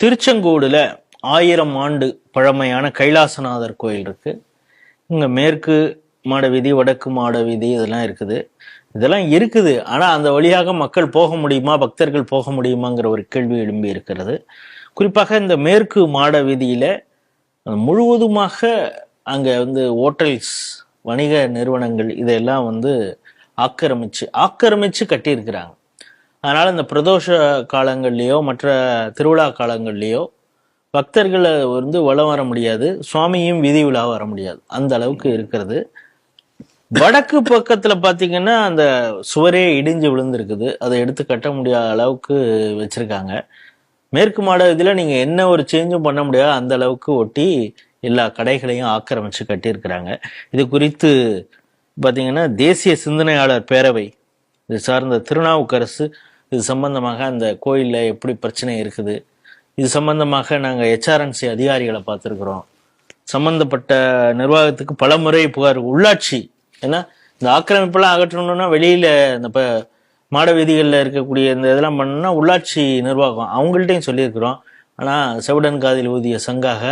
திருச்செங்கோடுல 1000 ஆண்டு பழமையான கைலாசநாதர் கோயில் இருக்கு. இங்க மேற்கு மாட வீதி, வடக்கு மாட வீதி இதெல்லாம் இருக்குது. இதெல்லாம் இருக்குது. ஆனா அந்த வழியாக மக்கள் போக முடியுமா, பக்தர்கள் போக முடியுமாங்கிற ஒரு கேள்வி எழும்பி இருக்கிறது. குறிப்பாக இந்த மேற்கு மாட வீதியில முழுவதுமாக அங்க ஹோட்டல்ஸ், வணிக நிறுவனங்கள் இதெல்லாம் ஆக்கிரமிச்சு கட்டியிருக்கிறாங்க. அதனால இந்த பிரதோஷ காலங்கள்லயோ மற்ற திருவிழா காலங்கள்லயோ பக்தர்களை வலம் வர முடியாது, சுவாமியும் வீதி விழா வர முடியாது, அந்த அளவுக்கு இருக்கிறது. வடக்கு பக்கத்துல பாத்தீங்கன்னா அந்த சுவரே இடிஞ்சு விழுந்திருக்குது, அதை எடுத்து கட்ட முடியாத அளவுக்கு வச்சிருக்காங்க. மேற்கு மாட இதுல நீங்க என்ன ஒரு சேஞ்சும் பண்ண முடியாது, அந்த அளவுக்கு ஒட்டி எல்லா கடைகளையும் ஆக்கிரமிச்சு கட்டியிருக்கிறாங்க. இது குறித்து பாத்தீங்கன்னா தேசிய சிந்தனையாளர் பேரவை இது சார்ந்த திருநாவுக்கரசு இது சம்பந்தமாக அந்த கோயில்ல எப்படி பிரச்சனை இருக்குது, இது சம்பந்தமாக நாங்கள் HRNC அதிகாரிகளை பார்த்துருக்குறோம். சம்பந்தப்பட்ட நிர்வாகத்துக்கு பல முறை புகார். உள்ளாட்சி, ஏன்னா இந்த ஆக்கிரமிப்பெல்லாம் அகற்றணும்னா வெளியில இந்த மாட வீதிகளில் இருக்கக்கூடிய இந்த இதெல்லாம் பண்ணணும்னா உள்ளாட்சி நிர்வாகம் அவங்கள்ட்டையும் சொல்லியிருக்கிறோம். ஆனால் செவிடன் காதில் ஊதிய சங்காக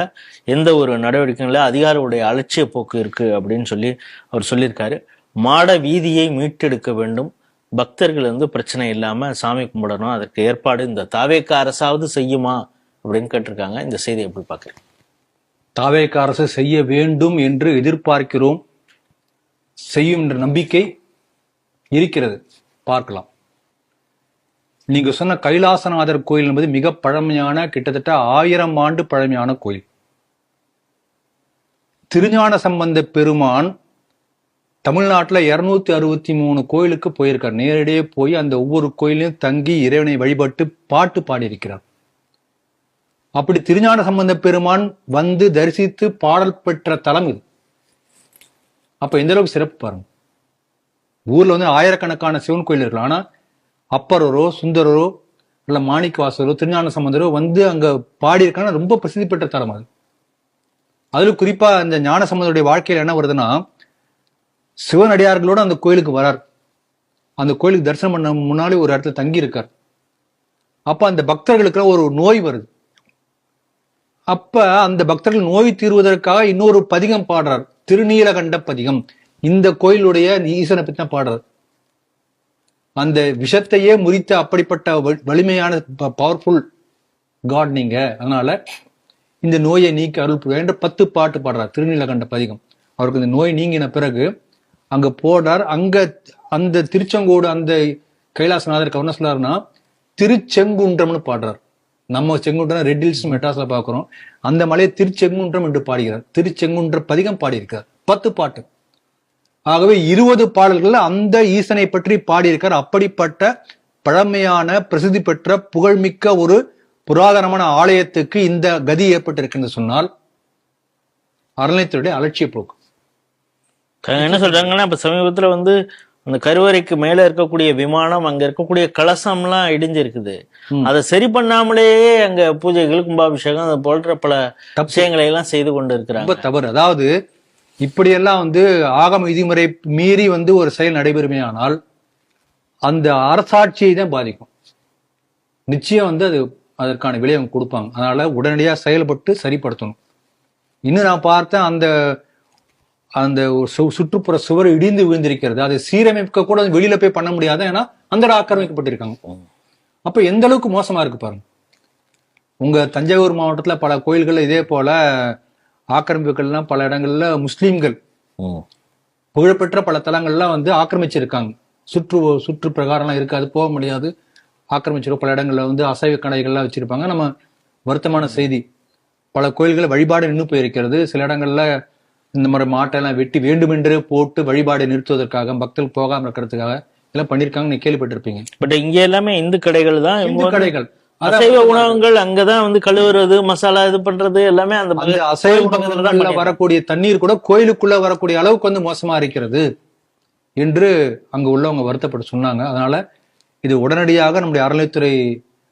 எந்த ஒரு நடவடிக்கைகளில் அதிகாரிகளுடைய அலட்சிய போக்கு இருக்கு அப்படின்னு சொல்லி அவர் சொல்லியிருக்காரு. மாட வீதியை மீட்டெடுக்க வேண்டும், பக்தர்கள் பிரச்சனை இல்லாம சாமி கும்பிடணும், அதற்கு ஏற்பாடு இந்த தாவேக அரசாவது செய்யுமா அப்படின்னு கேட்டிருக்காங்க. இந்த செய்தி எப்படி பார்க்குறேன்? தாவேக அரசு செய்ய வேண்டும் என்று எதிர்பார்க்கிறோம், செய்யும் என்ற நம்பிக்கை இருக்கிறது, பார்க்கலாம். நீங்க சொன்ன கைலாசநாதர் கோயில் என்பது மிக பழமையான, கிட்டத்தட்ட 1000 ஆண்டு பழமையான கோயில். திருஞான சம்பந்த பெருமான் தமிழ்நாட்டுல 263 கோயிலுக்கு போயிருக்கார். நேரடியே போய் அந்த ஒவ்வொரு கோயிலையும் தங்கி இறைவனை வழிபட்டு பாட்டு பாடியிருக்கிறார். அப்படி திருஞான சம்பந்த பெருமான் தரிசித்து பாடல் பெற்ற தலம் இது. அப்ப எந்த அளவுக்கு சிறப்பு பாருங்க. ஊர்ல ஆயிரக்கணக்கான சிவன் கோயில் இருக்கலாம், ஆனா அப்பரோ சுந்தரரோ இல்ல மாணிக்கவாசரோ திருஞான சம்பந்தரோ அங்க பாடியிருக்காங்க. ரொம்ப பிரசித்தி பெற்ற தலம் அது. அதுல குறிப்பா அந்த ஞான சம்பந்தருடைய வாழ்க்கையில என்ன வருதுன்னா, சிவனடியார்களோட அந்த கோயிலுக்கு வரார். அந்த கோயிலுக்கு தரிசனம் பண்ண முன்னாடி ஒரு இடத்துல தங்கி இருக்கார். அப்ப அந்த பக்தர்களுக்கு ஒரு நோய் வருது. அப்ப அந்த பக்தர்கள் நோய் தீர்வதற்காக இன்னொரு பதிகம் பாடுறார், திருநீலகண்ட பதிகம். இந்த கோயிலுடைய ஈசனை பத்தி தான் பாடுறார். அந்த விஷத்தையே முறித்த அப்படிப்பட்ட வலிமையான பவர்ஃபுல் காட் நீங்க, அதனால இந்த நோயை நீக்கி அருள் புரிய 10 பாட்டு பாடுறார், திருநீலகண்ட பதிகம். அவருக்கு இந்த நோய் நீங்கின பிறகு அங்க போடுறார். அங்க அந்த திருச்செங்கோடு அந்த கைலாசநாதருக்கு என்ன சொல்றாருன்னா திருச்செங்குன்றம்னு பாடுறார். நம்ம செங்குன்றம் ரெட் ஹில்ஸ் மெட்ராஸ்ல பாக்குறோம், அந்த மலையை திருச்செங்குன்றம் என்று பாடுகிறார். திருச்செங்குன்ற பதிகம் பாடியிருக்கார், 10 பாட்டு. ஆகவே 20 பாடல்கள் அந்த ஈசனை பற்றி பாடியிருக்கார். அப்படிப்பட்ட பழமையான பிரசித்தி பெற்ற புகழ்மிக்க ஒரு புராதனமான ஆலயத்துக்கு இந்த கதி ஏற்பட்டிருக்குன்னு சொன்னால் அறநிலையத்துடைய அலட்சிய போக்கு. என்ன சொல்றாங்கன்னா, இப்ப சமீபத்துல அந்த கருவறைக்கு மேல இருக்கக்கூடிய விமானம், அங்க இருக்கக்கூடிய கலசம்லாம் இடிஞ்சிருக்குது. அதை சரி பண்ணாமலேயே அங்க பூஜைகள், கும்பாபிஷேகம் அது போன்ற பல விஷயங்களை எல்லாம் செய்து கொண்டு இருக்கிறாங்க. தவறு. அதாவது இப்படியெல்லாம் ஆகம விதிமுறை மீறி ஒரு செயல் நடைபெறுமே ஆனால் அந்த அரசாட்சியை தான் பாதிக்கும். நிச்சயம் அது அதற்கான விலை அவங்க கொடுப்பாங்க. அதனால உடனடியாக செயல்பட்டு சரிப்படுத்தணும். இன்னும் நான் பார்த்தேன், அந்த அந்த சுற்றுப்புற சுவர் இடிந்து விழுந்திருக்கிறது. அதை சீரமைக்க கூட வெளியில போய் பண்ண முடியாது, ஏன்னா அந்த ஆக்கிரமிக்கப்பட்டிருக்காங்க. அப்ப எந்த அளவுக்கு மோசமா இருக்கு பாருங்க. உங்க தஞ்சாவூர் மாவட்டத்துல பல கோயில்கள் இதே போல ஆக்கிரமிப்புகள்லாம் பல இடங்கள்ல முஸ்லீம்கள் புகழ்பெற்ற பல தலங்கள்லாம் ஆக்கிரமிச்சிருக்காங்க. சுற்று பிரகாரம்லாம் இருக்காது, போக முடியாது, ஆக்கிரமிச்சிருக்கோம். பல இடங்கள்ல அசைவ கடைகள்லாம் வச்சிருப்பாங்க. நம்ம வருத்தமான செய்தி, பல கோயில்களை வழிபாடு நின்று போயிருக்கிறது. சில இடங்கள்ல இந்த மாதிரி மாட்டெல்லாம் வெட்டி வேண்டுமென்றே போட்டு வழிபாடை நிறுத்துவதற்காக, பக்தர்கள் போகாம இருக்கிறதுக்காக எல்லாம் பண்ணிருக்காங்க, கேள்விப்பட்டிருப்பீங்க. பட் இங்க எல்லாமே இந்து கடைகள் தான், இந்து கடைகள். அசைவ உணவுகள் அங்கதான் கழுவுறது, மசாலா இது பண்றது எல்லாமே அந்த அசைவ உணவுகள்ல வரக்கூடிய தண்ணீர் கூட கோயிலுக்குள்ள வரக்கூடிய அளவுக்கு மோசமா இருக்கிறது என்று அங்க உள்ளவங்க வருத்தப்பட்டு சொன்னாங்க. அதனால இது உடனடியாக நம்முடைய அறநிலையத்துறை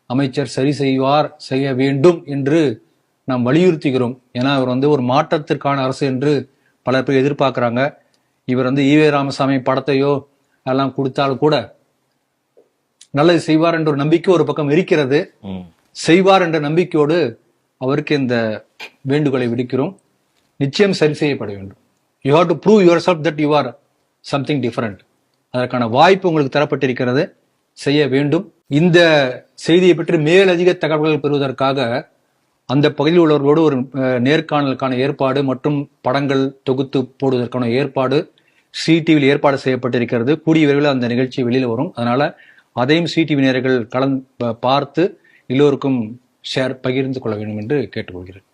அமைச்சர் சரி செய்ய வேண்டும் என்று நாம் வலியுறுத்துகிறோம். ஏன்னா அவர் ஒரு மாற்றத்திற்கான அரசு என்று பல பேர் எதிர்பார்க்கிறாங்க. இவர் ஈவே ராமசாமி படத்தையோ எல்லாம் கொடுத்தாலும் கூட நல்லது செய்வார் என்ற ஒரு நம்பிக்கை ஒரு பக்கம் இருக்கிறது. செய்வார் என்ற நம்பிக்கையோடு அவருக்கு இந்த வேண்டுகோளை விடுக்கிறோம். நிச்சயம் சரி செய்யப்பட வேண்டும். You have to prove your self that you or something different. அதற்கான வாய்ப்பு உங்களுக்கு தரப்பட்டிருக்கிறது, செய்ய வேண்டும். இந்த செய்தியை பற்றி மேலதிக தகவல்கள் பெறுவதற்காக அந்த பகுதியில் உள்ளவர்களோடு ஒரு நேர்காணலுக்கான ஏற்பாடு மற்றும் படங்கள் தொகுத்து போடுவதற்கான ஏற்பாடு CTVயில் ஏற்பாடு செய்யப்பட்டிருக்கிறது. கூடிய விரைவில் அந்த நிகழ்ச்சி வெளியில் வரும். அதனால அதையும் CTV நேயர்கள் பார்த்து எல்லோருக்கும் பகிர்ந்து கொள்ள வேண்டும் என்று கேட்டுக்கொள்கிறேன்.